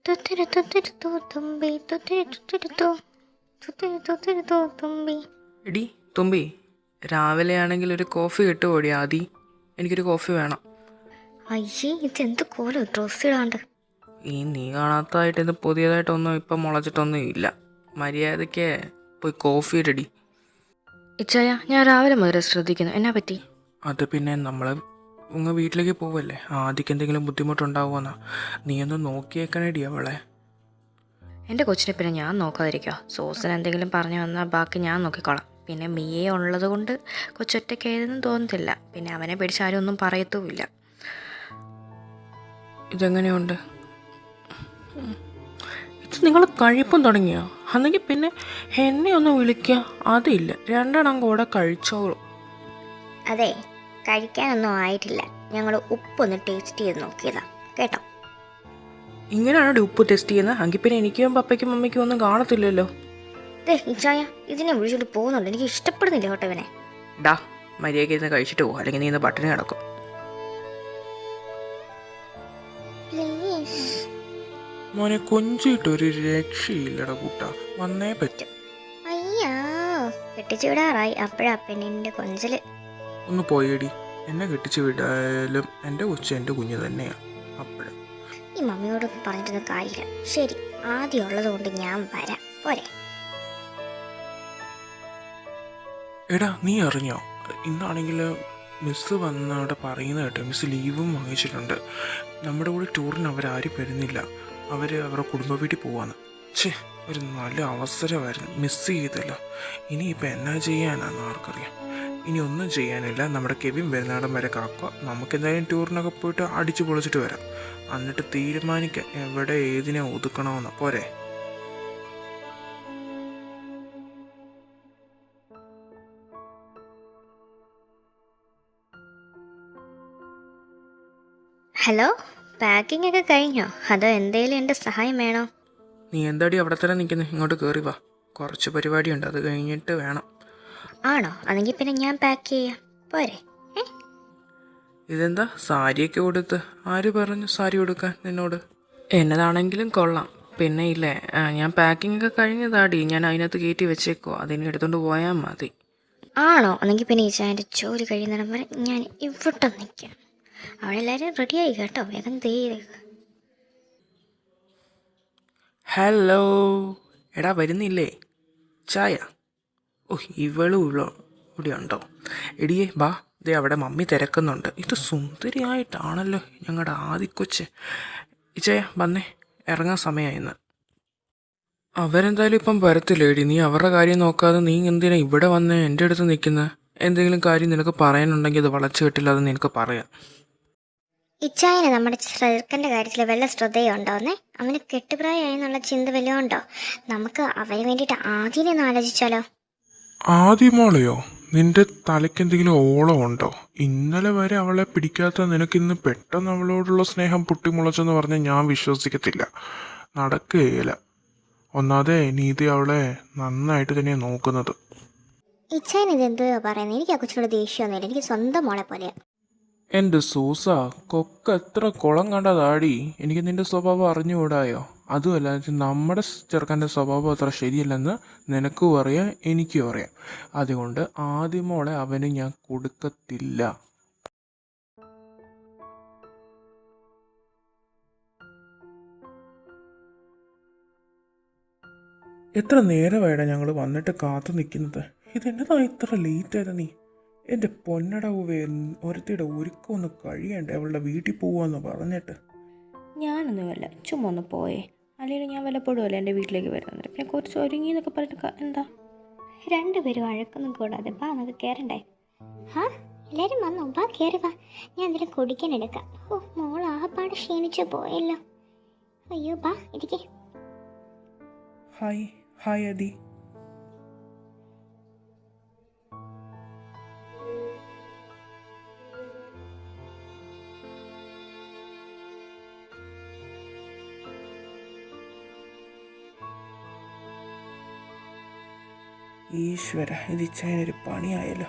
തുത്തിരി തുത്തിരി തൂ തുമ്പി തുത്തിരി തുത്തിരി തൂ തുത്തിരി തുത്തിരി തൂ തുമ്പി. എടി തുമ്പി, രാവിലെ ആണെങ്കിൽ ഒരു കോഫി കിട്ടുമോടി? ആദി, എനിക്കൊരു കോഫി വേണം. അയ്യേ, ഇതെന്ത് കോലം ഡ്രസ് ഇടാണ്ട്. നീ കാണാത്തതായിട്ട് ഇത് പുതിയതായിട്ടൊന്നും ഇപ്പം മുളച്ചിട്ടൊന്നും ഇല്ല. മര്യാദയ്ക്ക് പോയി കോഫി ഇടടി. ഇച്ചായ, ഞാൻ രാവിലെ മുതൽ ശ്രദ്ധിക്കുന്നു. എന്നാ പറ്റി? അത് പിന്നെ നമ്മൾ വീട്ടിലേക്ക് പോവല്ലേ, ആദിക്ക് എന്തെങ്കിലും ബുദ്ധിമുട്ടുണ്ടാവുമെന്നാ. നീ ഒന്ന് നോക്കിയേക്കണേടി അവളെ. എൻ്റെ കൊച്ചിനെ പിന്നെ ഞാൻ നോക്കാതിരിക്കുക. സോസിന് എന്തെങ്കിലും പറഞ്ഞു വന്നാൽ ബാക്കി ഞാൻ നോക്കിക്കോളാം. പിന്നെ മിയെ ഉള്ളത് കൊണ്ട് കൊച്ചൊറ്റയ്ക്കായതെന്നും തോന്നത്തില്ല. പിന്നെ അവനെ പിടിച്ച് ആരും ഒന്നും പറയത്തുമില്ല. ഇതെങ്ങനെയുണ്ട്? ഇത് നിങ്ങൾ കഴിപ്പം തുടങ്ങിയോ? അന്നെങ്കിൽ പിന്നെ എന്നെ ഒന്ന് വിളിക്കുക. അതില്ല, രണ്ടെണ്ണം കൂടെ കഴിച്ചോളൂ. അതെ, കഴിക്കാനൊന്നും ആയിട്ടില്ല. ഞങ്ങൾ ഉപ്പൊന്ന് ടേസ്റ്റ് ചെയ്ത് നോക്കിയതാ കേട്ടോ. ഇങ്ങനെയാണോ ഉപ്പ് ടെസ്റ്റ് ചെയ്യുന്നത്? എങ്കിൽ പിന്നെ എനിക്കും പപ്പയ്ക്കും മമ്മിക്കും ഒന്നും കാണത്തില്ലല്ലോ. ഇച്ചായ, ഇതിനെ വിളിച്ചോണ്ട് പോകുന്നുണ്ട്. എനിക്ക് ഇഷ്ടപ്പെടുന്നില്ല കേട്ടോ ഇവനെ. ഡാ, മര്യാദയ്ക്ക് ഇരുന്ന് കഴിച്ചിട്ട് പോകും, അല്ലെങ്കിൽ നീ ഇന്ന് പട്ടിണി കിടക്കും. മോനെ കൊഞ്ചിട്ടൊരു രക്ഷയില്ലട കൂട്ട, വന്നേ പറ്റും. അയ്യോ, കെട്ടിച്ചു വിടാറായി. അപ്പഴാ പെണ്ണിന്റെ കൊഞ്ചല്. ഒന്ന് പോയേടി, എന്നെ കെട്ടിച്ചു വിടാലും എൻ്റെ കൊച്ചു എൻ്റെ കുഞ്ഞ് തന്നെയാ. അപ്പോഴും ഈ മമ്മിയോട് പറഞ്ഞിട്ടൊന്നും കാര്യമില്ല. ശരി, ആദ്യം ഉള്ളത് കൊണ്ട് ഞാൻ വരാം, പോരെ? എടാ, നീ അറിഞ്ഞോ? ഇന്നാണെങ്കിൽ മിസ്സ് വന്ന് അവിടെ പറയുന്നത് കേട്ടോ, മിസ്സ് ലീവും വാങ്ങിച്ചിട്ടുണ്ട്. നമ്മുടെ കൂടെ ടൂറിന് അവരാരും വരുന്നില്ല. അവരുടെ കുടുംബ വീട്ടിൽ പോവാന്ന്. ഒരു നല്ല അവസരമായിരുന്നു, മിസ് ചെയ്തല്ലോ. ഇനിയിപ്പോൾ എന്നാ ചെയ്യാനാന്ന് ആർക്കറിയാം. ഇനി ഒന്നും ചെയ്യാനില്ല, നമ്മുടെ കെവിൻ വരുന്നിടം വരെ കാക്കുക. നമുക്കെന്തായാലും ടൂറിനൊക്കെ പോയിട്ട് അടിച്ചു പൊളിച്ചിട്ട് വരാം. എന്നിട്ട് തീരുമാനിക്കാം എവിടെ ഏതിനെ ഒതുക്കണമെന്ന്. പോരെ? ഹലോ, പാക്കിംഗ് ഒക്കെ കഴിഞ്ഞോ? അതോ എന്തേലും എൻ്റെ സഹായം വേണോ? നീ എന്താടി അവിടെ തന്നെ നിൽക്കുന്നത്? ഇങ്ങോട്ട് കയറി വാ, കുറച്ച് പരിപാടിയുണ്ട്, അത് കഴിഞ്ഞിട്ട് വേണം. ആണോ? അതെങ്കിൽ പിന്നെ ഞാൻ പാക്ക് ചെയ്യാം, പോരെ? ഇതെന്താ സാരിയൊക്കെ കൊടുത്ത്? ആര് പറഞ്ഞു സാരി കൊടുക്കാൻ നിന്നോട്? എന്നതാണെങ്കിലും കൊള്ളാം. പിന്നെ ഇല്ലേ, ഞാൻ പാക്കിംഗ് ഒക്കെ കഴിഞ്ഞതാടി. ഞാൻ അതിനകത്ത് കയറ്റി വെച്ചേക്കോ, അതിനെ എടുത്തോണ്ട് പോയാൽ മതി. ആണോ? അതെങ്കിൽ പിന്നെ ഈ ചായൻ്റെ ജോലി കഴിയുന്നിടം വരെ ഞാൻ ഇവിടെ നിൽക്കാം. അവിടെ എല്ലാവരും റെഡിയായി കേട്ടോ, വേഗം തീരുക. ഹലോ, എടാ വരുന്നില്ലേ ചായ? ഇവളും ഇവിടെ ഉണ്ടോ? എടിയേ ബാ, ദേ അവിടെ മമ്മി തിരക്കുന്നുണ്ട്. ഇത് സുന്ദരിയായിട്ടാണല്ലോ ഞങ്ങളുടെ ആദിക്കൊച്ച്. ഇച്ചയ വന്നേ, ഇറങ്ങാൻ സമയമായിന്ന്. അവരെന്തായാലും ഇപ്പം വരത്തില്ല. എടി, നീ അവരുടെ കാര്യം നോക്കാതെ നീ എന്തിനാ ഇവിടെ വന്ന് എൻ്റെ അടുത്ത് നിൽക്കുന്നത്? എന്തെങ്കിലും കാര്യം നിനക്ക് പറയാനുണ്ടെങ്കിൽ അത് വളച്ചു കെട്ടില്ല, അത് നിനക്ക് പറയാം. ഇച്ചായന് നമ്മുടെ ചെറുക്കൻ്റെ കാര്യത്തിൽ വല്ല ശ്രദ്ധയുണ്ടോന്നേ? അവന് കെട്ടുപ്രായമായി എന്നുള്ള ചിന്ത വല്ലതും ഉണ്ടോ? നമുക്ക് അവന് വേണ്ടിയിട്ട് ആദ്യം ഒന്ന് ആലോചിച്ചാലോ? ആദ്യമോളെയോ? നിന്റെ തലയ്ക്ക് എന്തെങ്കിലും ഓളമുണ്ടോ? ഇന്നലെ വരെ അവളെ പിടിക്കാത്ത നിനക്കിന്ന് പെട്ടെന്ന് അവളോടുള്ള സ്നേഹം പൊട്ടിമുളച്ചെന്ന് പറഞ്ഞാൽ ഞാൻ വിശ്വസിക്കത്തില്ല. നടക്കുകയില്ല. ഒന്നാതെ നീതി അവളെ നന്നായിട്ട് തന്നെയാണ് നോക്കുന്നത്. ഇച്ചായൻ ഇതെന്തോ പറയുന്നത്? എനിക്ക് ആ കൊച്ചിനോട് ദേഷ്യമൊന്നുമില്ല. എനിക്ക് സ്വന്തം മോളെ പോലെയാ. എൻ്റെ സൂസ, കൊക്ക എത്ര കുളം കണ്ടതാടി. എനിക്ക് നിന്റെ സ്വഭാവം അറിഞ്ഞുകൂടായോ? അതുമല്ല, നമ്മുടെ ചെറുക്കൻ്റെ സ്വഭാവം അത്ര ശരിയല്ലെന്ന് നിനക്കും അറിയാം, എനിക്കും അറിയാം. അതുകൊണ്ട് ആദ്യമോളെ അവന് ഞാൻ കൊടുക്കത്തില്ല. എത്ര നേരമായിടാ ഞങ്ങൾ വന്നിട്ട് കാത്തു നിൽക്കുന്നത്. ഇതെന്നതാ ഇത്ര ലേറ്റ് ആയത്? നീ എൻ്റെ പൊന്നടവുവേ, ഒരുത്തിയുടെ ഒരുക്കമൊന്ന് കഴിയണ്ടേ അവളുടെ വീട്ടിൽ പോവാന്ന് പറഞ്ഞിട്ട്? ഞാനൊന്നുമല്ല, ചുമ്മാ ഒന്ന് പോയേ. അല്ലെങ്കിൽ ഞാൻ വല്ലപ്പോഴും അല്ല എൻ്റെ വീട്ടിലേക്ക് വരുന്നത്. പിന്നെ കുറച്ച് ഒരുങ്ങി എന്നൊക്കെ പറഞ്ഞിട്ട് എന്താ? രണ്ടുപേരും അഴക്കൊന്നും കൂടാതെ ബാ, നമുക്ക് കയറണ്ടേ? എല്ലാവരും വന്നോ? ബാ, കയറി വാ. ഞാൻ എന്തെങ്കിലും കുടിക്കാൻ എടുക്കാം. മോൾ ആകപ്പാട് ക്ഷീണിച്ചു പോയല്ലോ. അയ്യോ, ബാ ഇരിക്കേ. ഹായ് ഹായ് അതി. ഈശ്വര, ഇത് ഇച്ചായനൊരു പണിയായല്ലോ.